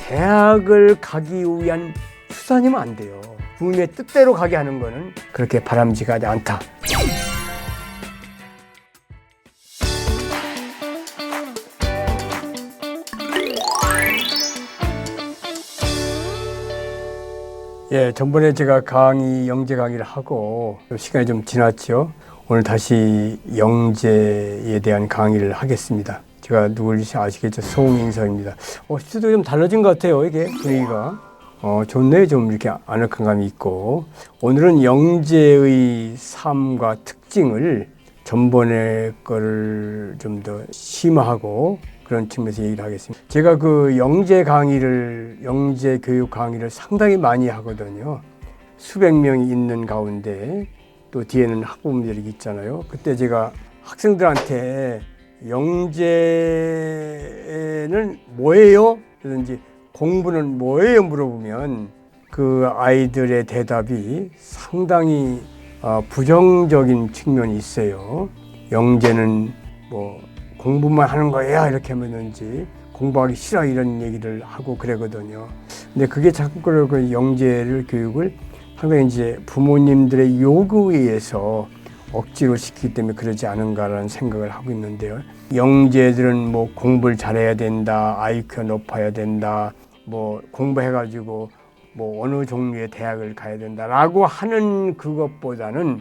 대학을 가기 위한 수단이면 안 돼요. 부모님의 뜻대로 가게 하는 거는 그렇게 바람직하지 않다. 예, 전번에 제가 영재 강의를 하고 시간이 좀 지났죠. 오늘 다시 영재에 대한 강의를 하겠습니다. 제가 누구인지 아시겠죠? 송인서입니다. 스튜디오 좀 달라진 것 같아요. 이게 분위기가. 좋네요. 좀 이렇게 아늑한 감이 있고. 오늘은 영재의 삶과 특징을 전번에 거를 좀 더 심화하고 그런 측면에서 얘기를 하겠습니다. 제가 영재 교육 강의를 상당히 많이 하거든요. 수백 명이 있는 가운데 또 뒤에는 학부모들이 있잖아요. 그때 제가 학생들한테 영재는 뭐예요? 그러든지 공부는 뭐예요? 물어보면 그 아이들의 대답이 상당히 부정적인 측면이 있어요. 영재는 뭐 공부만 하는 거야 이렇게 하면은지 공부하기 싫어 이런 얘기를 하고 그러거든요. 근데 그게 자꾸 그 영재를 교육을 상당히 이제 부모님들의 요구에 의해서 억지로 시키기 때문에 그러지 않은가라는 생각을 하고 있는데요. 영재들은 뭐 공부를 잘해야 된다, IQ가 높아야 된다, 뭐 공부해가지고 뭐 어느 종류의 대학을 가야 된다라고 하는 그것보다는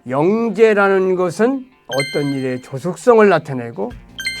영재라는 것은 어떤 일의 조숙성을 나타내고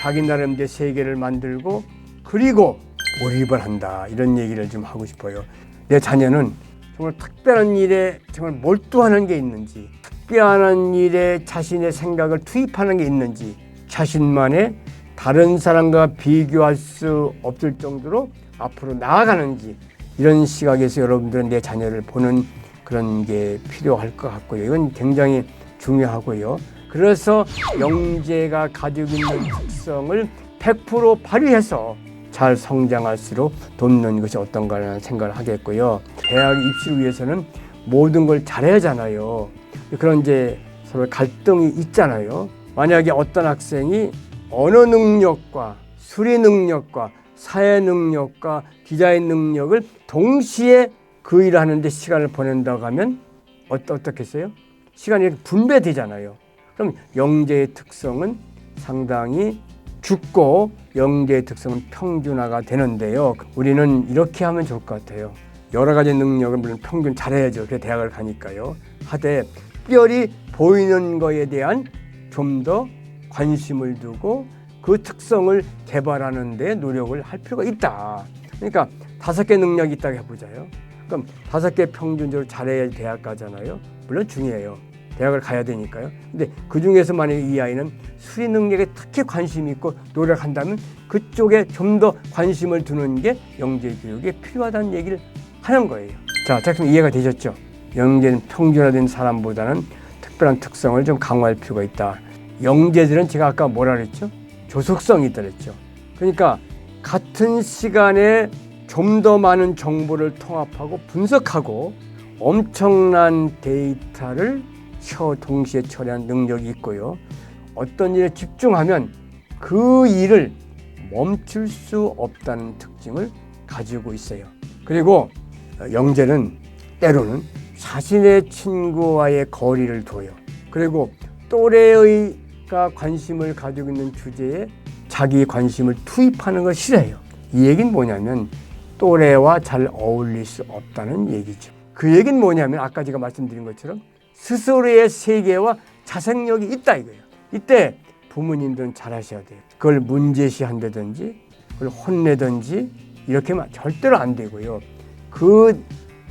자기 나름대로 세계를 만들고 그리고 몰입을 한다 이런 얘기를 좀 하고 싶어요. 내 자녀는 정말 특별한 일에 정말 몰두하는 게 있는지 특별한 일에 자신의 생각을 투입하는 게 있는지 자신만의 다른 사람과 비교할 수 없을 정도로 앞으로 나아가는지 이런 시각에서 여러분들은 내 자녀를 보는 그런 게 필요할 것 같고요. 이건 굉장히 중요하고요. 그래서 영재가 가지고 있는 특성을 100% 발휘해서 잘 성장할수록 돕는 것이 어떤가라는 생각을 하겠고요. 대학 입시를 위해서는 모든 걸 잘해야 하잖아요. 그런 이제 서로 갈등이 있잖아요. 만약에 어떤 학생이 언어 능력과 수리 능력과 사회 능력과 디자인 능력을 동시에 그 일을 하는데 시간을 보낸다고 하면 어떻겠어요? 시간이 이렇게 분배되잖아요. 그럼 영재의 특성은 상당히 죽고 영재의 특성은 평준화가 되는데요. 우리는 이렇게 하면 좋을 것 같아요. 여러 가지 능력을 물론 평균 잘해야죠. 그래서 대학을 가니까요. 하되 특별히 보이는 거에 대한 좀 더 관심을 두고 그 특성을 개발하는 데 노력을 할 필요가 있다. 그러니까 5개 능력이 있다고 해보자요. 그럼 5개 평균적으로 잘해야 대학 가잖아요. 물론 중요해요. 대학을 가야 되니까요. 근데 그 중에서 만약에 이 아이는 수리 능력에 특히 관심이 있고 노력한다면 그쪽에 좀 더 관심을 두는 게 영재 교육에 필요하다는 얘기를 하는 거예요. 자, 그럼 이해가 되셨죠? 영재는 평준화된 사람보다는 특별한 특성을 좀 강화할 필요가 있다. 영재들은 제가 아까 뭐라 그랬죠? 조속성이 있다 그랬죠. 그러니까 같은 시간에 좀 더 많은 정보를 통합하고 분석하고 엄청난 데이터를 동시에 처리하는 능력이 있고요. 어떤 일에 집중하면 그 일을 멈출 수 없다는 특징을 가지고 있어요. 그리고 영재는 때로는 자신의 친구와의 거리를 둬요. 그리고 또래가 관심을 가지고 있는 주제에 자기 관심을 투입하는 걸 싫어해요. 이 얘기는 뭐냐면 또래와 잘 어울릴 수 없다는 얘기죠. 그 얘기는 뭐냐면 아까 제가 말씀드린 것처럼 스스로의 세계와 자생력이 있다 이거예요. 이때 부모님들은 잘하셔야 돼요. 그걸 문제시한다든지 그걸 혼내든지 이렇게 하면 절대로 안 되고요. 그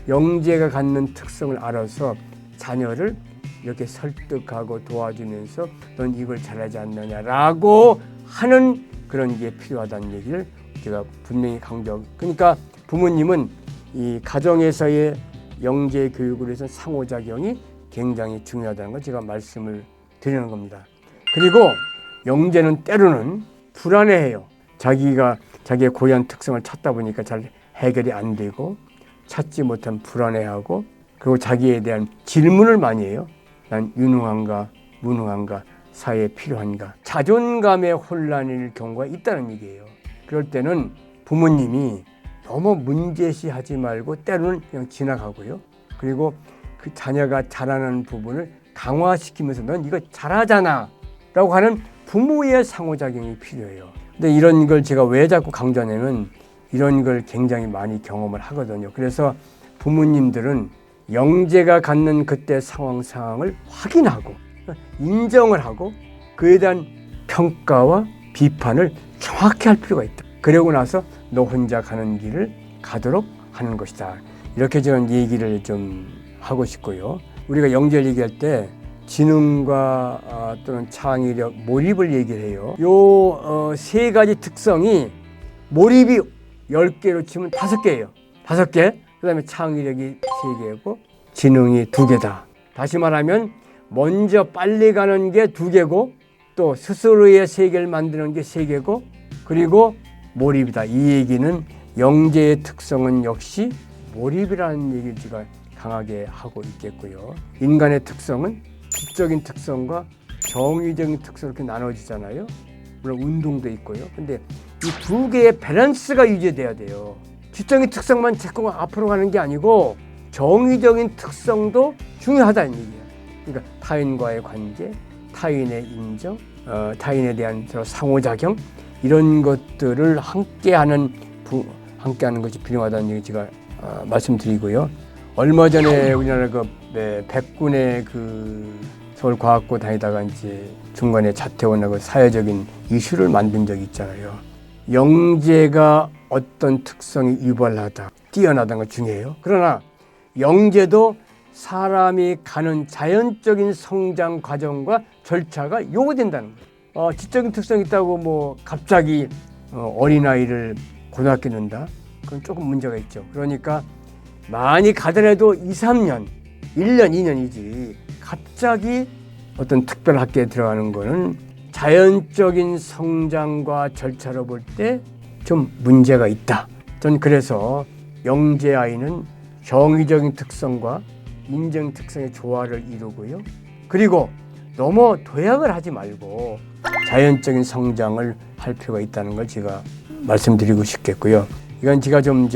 영재가 갖는 특성을 알아서 자녀를 이렇게 설득하고 도와주면서 넌 이걸 잘하지 않느냐라고 하는 그런 게 필요하다는 얘기를 제가 분명히 강조하고, 그러니까 부모님은 이 가정에서의 영재 교육을 위해서 상호작용이 굉장히 중요하다는 걸 제가 말씀을 드리는 겁니다. 그리고 영재는 때로는 불안해해요. 자기의 고유한 특성을 찾다 보니까 잘 해결이 안 되고 찾지 못한 불안해하고 그리고 자기에 대한 질문을 많이 해요. 난 유능한가 무능한가 사회에 필요한가 자존감의 혼란일 경우가 있다는 얘기예요. 그럴 때는 부모님이 너무 문제시하지 말고 때로는 그냥 지나가고요. 그리고 그 자녀가 잘하는 부분을 강화시키면서 넌 이거 잘하잖아 라고 하는 부모의 상호작용이 필요해요. 근데 이런 걸 제가 왜 자꾸 강조하냐면 이런 걸 굉장히 많이 경험을 하거든요. 그래서 부모님들은 영재가 갖는 그때 상황을 확인하고 인정을 하고 그에 대한 평가와 비판을 정확히 할 필요가 있다. 그러고 나서 너 혼자 가는 길을 가도록 하는 것이다. 이렇게 저는 얘기를 좀 하고 싶고요. 우리가 영재를 얘기할 때 지능과 또는 창의력, 몰입을 얘기를 해요. 요 세 가지 특성이 몰입이 10개로 치면 5개예요. 5개. 그 다음에 창의력이 3개고 지능이 2개다. 다시 말하면 먼저 빨리 가는 게 2개고 또 스스로의 세계를 만드는 게 3개고 그리고 몰입이다. 이 얘기는 영재의 특성은 역시 몰입이라는 얘기를 제가 강하게 하고 있겠고요. 인간의 특성은 지적인 특성과 정의적인 특성 이렇게 나눠지잖아요. 물론 운동도 있고요. 근데 이 2개의 밸런스가 유지돼야 돼요. 지적인 특성만 자꾸 앞으로 가는 게 아니고 정의적인 특성도 중요하다는 얘기예요. 그러니까 타인과의 관계, 타인의 인정, 타인에 대한 상호작용 이런 것들을 함께하는 것이 필요하다는 얘기 제가 말씀드리고요. 얼마 전에 우리나라 백군의 서울과학고 다니다가 이제 중간에 자퇴원하고 사회적인 이슈를 만든 적이 있잖아요. 영재가 어떤 특성이 유발하다, 뛰어나다는 것 중요해요. 그러나 영재도 사람이 가는 자연적인 성장 과정과 절차가 요구된다는 거예요. 지적인 특성이 있다고 뭐 갑자기 어린아이를 고등학교 넣는다? 그건 조금 문제가 있죠. 그러니까 많이 가더라도 2, 3년, 1년, 2년이지 갑자기 어떤 특별 학교에 들어가는 거는 자연적인 성장과 절차로 볼 때 좀 문제가 있다. 전 그래서 영재 아이는 정의적인 특성과 인정 특성의 조화를 이루고요. 그리고 너무 도약을 하지 말고 자연적인 성장을 할 필요가 있다는 걸 제가 말씀드리고 싶겠고요. 이건 제가 좀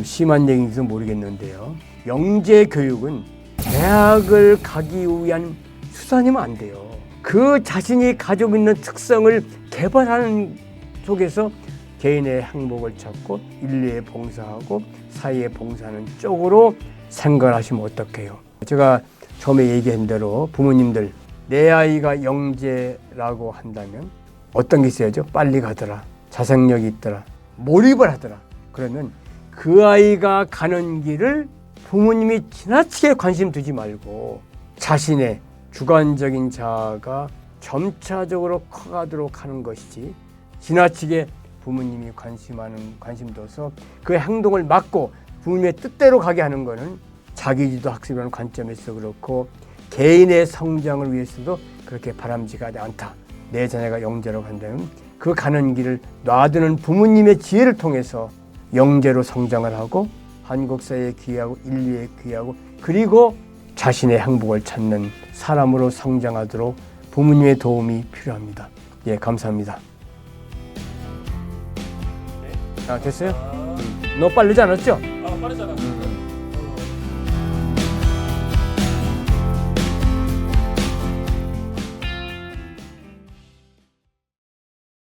심한 얘기인지도 모르겠는데요. 영재 교육은 대학을 가기 위한 수단이면 안 돼요. 그 자신이 가지고 있는 특성을 개발하는 속에서 개인의 행복을 찾고 인류에 봉사하고 사회에 봉사하는 쪽으로 생각하시면 어떡해요. 제가 처음에 얘기한 대로 부모님들 내 아이가 영재라고 한다면 어떤 게 있어야죠? 빨리 가더라, 자생력이 있더라, 몰입을 하더라. 그러면 그 아이가 가는 길을 부모님이 지나치게 관심 두지 말고 자신의 주관적인 자아가 점차적으로 커가도록 하는 것이지 지나치게 부모님이 관심 둬서 그 행동을 막고 부모님의 뜻대로 가게 하는 것은 자기주도 학습이라는 관점에서 그렇고 개인의 성장을 위해서도 그렇게 바람직하지 않다. 내 자녀가 영재라고 한다면 그 가는 길을 놔두는 부모님의 지혜를 통해서 영재로 성장을 하고 한국 사회에 귀하고 인류에 귀하고 그리고 자신의 행복을 찾는 사람으로 성장하도록 부모님의 도움이 필요합니다. 예, 감사합니다. 됐어요? 너 빠르지 않았죠? 빠르잖아.